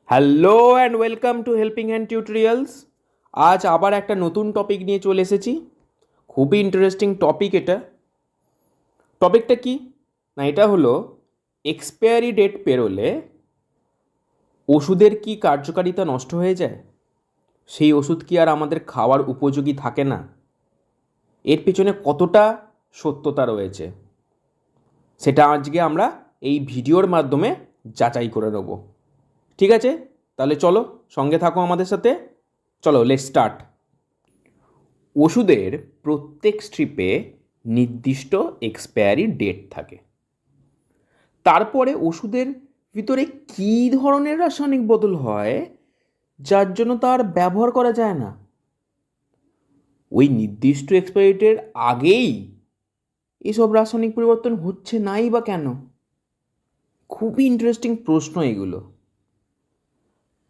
Hello and welcome to helping hand tutorials. আজ আবার একটা নতুন টপিক নিয়ে চলে এসেছি। খুবই ইন্টারেস্টিং টপিক এটা। টপিকটা কি না, এটা হলো এক্সপায়ারি ডেট পেরোলে ওষুধের কি কার্যকারিতা নষ্ট হয়ে যায়, সেই ওষুধ কি আর আমাদের খাওয়ার উপযোগী থাকে না, এর পেছনে কতটা সত্যতা রয়েছে সেটা আজকে আমরা এই ভিডিওর মাধ্যমে যাচাই করে নেব। ঠিক আছে, তাহলে চলো সঙ্গে থাকো আমাদের সাথে। চলো লেটস স্টার্ট। ওষুধের প্রত্যেক স্ট্রিপে নির্দিষ্ট এক্সপায়ারি ডেট থাকে। তারপরে ওষুধের ভিতরে কী ধরনের রাসায়নিক বদল হয় যার জন্য তার ব্যবহার করা যায় না, ওই নির্দিষ্ট এক্সপায়ারি ডেটের আগেই এসব রাসায়নিক পরিবর্তন হচ্ছে নাই বা কেন? খুবই ইন্টারেস্টিং প্রশ্ন এগুলো।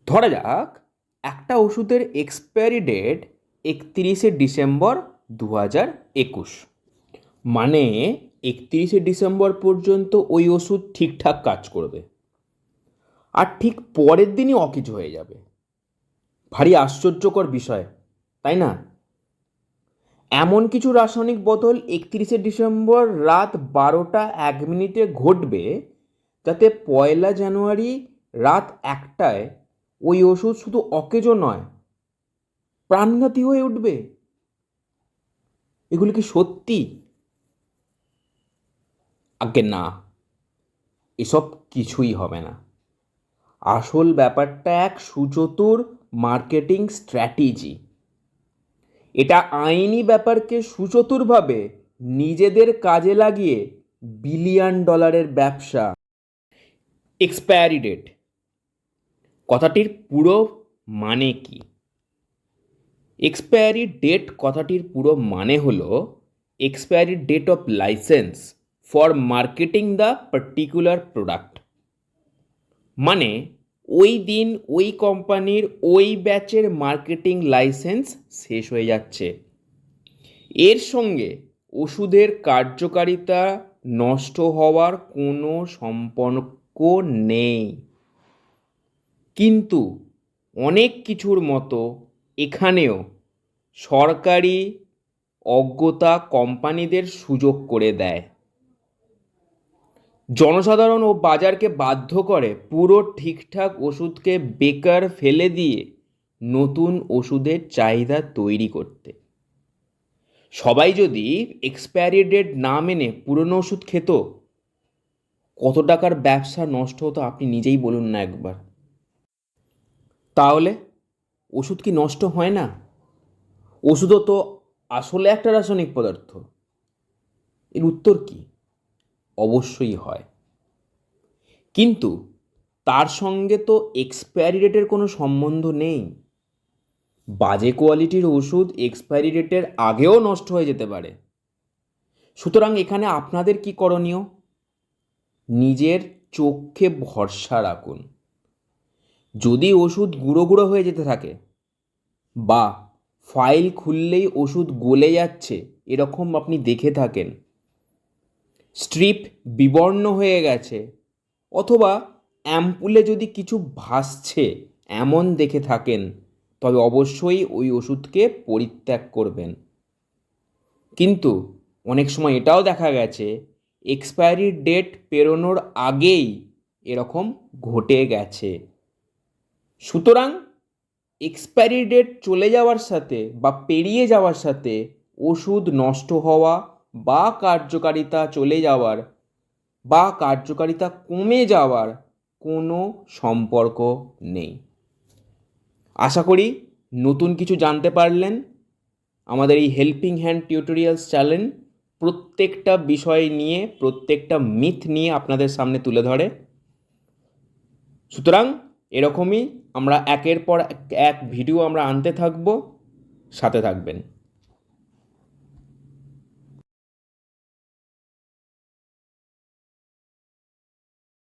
ধরা যাক একটা ওষুধের এক্সপায়ারি ডেট 31শে ডিসেম্বর 2021, মানে 31শে ডিসেম্বর পর্যন্ত ওই ওষুধ ঠিকঠাক কাজ করবে, আর ঠিক পরের দিনই অকেজো হয়ে যাবে। ভারী আশ্চর্যকর বিষয়, তাই না? এমন কিছু রাসায়নিক বদল 31শে ডিসেম্বর রাত 12টা 1 মিনিটে ঘটবে যাতে 1লা জানুয়ারি রাত 1টায় ওই ওষুধ শুধু অকেজো নয়, প্রাণঘাতী হয়ে উঠবে। এগুলো কি সত্যি? আজ্ঞে না, এসব কিছুই হবে না। আসল ব্যাপারটা এক সুচতুর মার্কেটিং স্ট্র্যাটেজি। এটা আইনি ব্যাপারকে সুচতুরভাবে নিজেদের কাজে লাগিয়ে বিলিয়ন ডলারের ব্যবসা। এক্সপায়ারি ডেট কথাটির পুরো মানে কি? এক্সপায়ারি ডেট কথাটির পুরো মানে হলো expiry date of licence for marketing the particular product. মানে ওই দিন ওই কোম্পানির ওই ব্যাচের মার্কেটিং লাইসেন্স শেষ হয়ে যাচ্ছে। এর সঙ্গে ওষুধের কার্যকারিতা নষ্ট হওয়ার কোনো সম্পর্ক নেই। কিন্তু অনেক কিছুর মতো এখানেও সরকারি অজ্ঞতা কোম্পানিদের সুযোগ করে দেয়, জনসাধারণ ও বাজারকে বাধ্য করে পুরো ঠিকঠাক ওষুধকে বেকার ফেলে দিয়ে নতুন ওষুধের চাহিদা তৈরি করতে। সবাই যদি এক্সপায়ারি ডেট না মেনে পুরনো ওষুধ খেত, কত টাকার ব্যবসা নষ্ট হতো আপনি নিজেই বলুন না একবার। তাহলে ওষুধ কি নষ্ট হয় না? ওষুধও তো আসলে একটা রাসায়নিক পদার্থ। এর উত্তর কি? অবশ্যই হয়, কিন্তু তার সঙ্গে তো এক্সপায়ারি ডেটের কোনো সম্বন্ধ নেই। বাজে কোয়ালিটির ওষুধ এক্সপায়ারি ডেটের আগেও নষ্ট হয়ে যেতে পারে। সুতরাং এখানে আপনাদের কি করণীয়? নিজের চোখে ভরসা রাখুন। যদি ওষুধ গুঁড়ো গুঁড়ো হয়ে যেতে থাকে, বা ফাইল খুললেই ওষুধ গলে যাচ্ছে এরকম আপনি দেখে থাকেন, স্ট্রিপ বিবর্ণ হয়ে গেছে, অথবা অ্যাম্পুলে যদি কিছু ভাসছে এমন দেখে থাকেন, তবে অবশ্যই ওই ওষুধকে পরিত্যাগ করবেন। কিন্তু অনেক সময় এটাও দেখা গেছে এক্সপায়ারি ডেট পেরোনোর আগেই এরকম ঘটে গেছে। সুতরাং এক্সপায়ারি ডেট চলে যাওয়ার সাথে বা পেরিয়ে যাওয়ার সাথে ওষুধ নষ্ট হওয়া বা কার্যকারিতা চলে যাওয়ার বা কার্যকারিতা কমে যাওয়ার কোনো সম্পর্ক নেই। আশা করি নতুন কিছু জানতে পারলেন। আমাদের এই হেল্পিং হ্যান্ড টিউটোরিয়ালস চ্যানেল প্রত্যেকটা বিষয় নিয়ে, প্রত্যেকটা মিথ নিয়ে আপনাদের সামনে তুলে ধরে। সুতরাং এরকমই আমরা একের পর এক ভিডিও আমরা আনতে থাকবো, সাথে থাকবেন।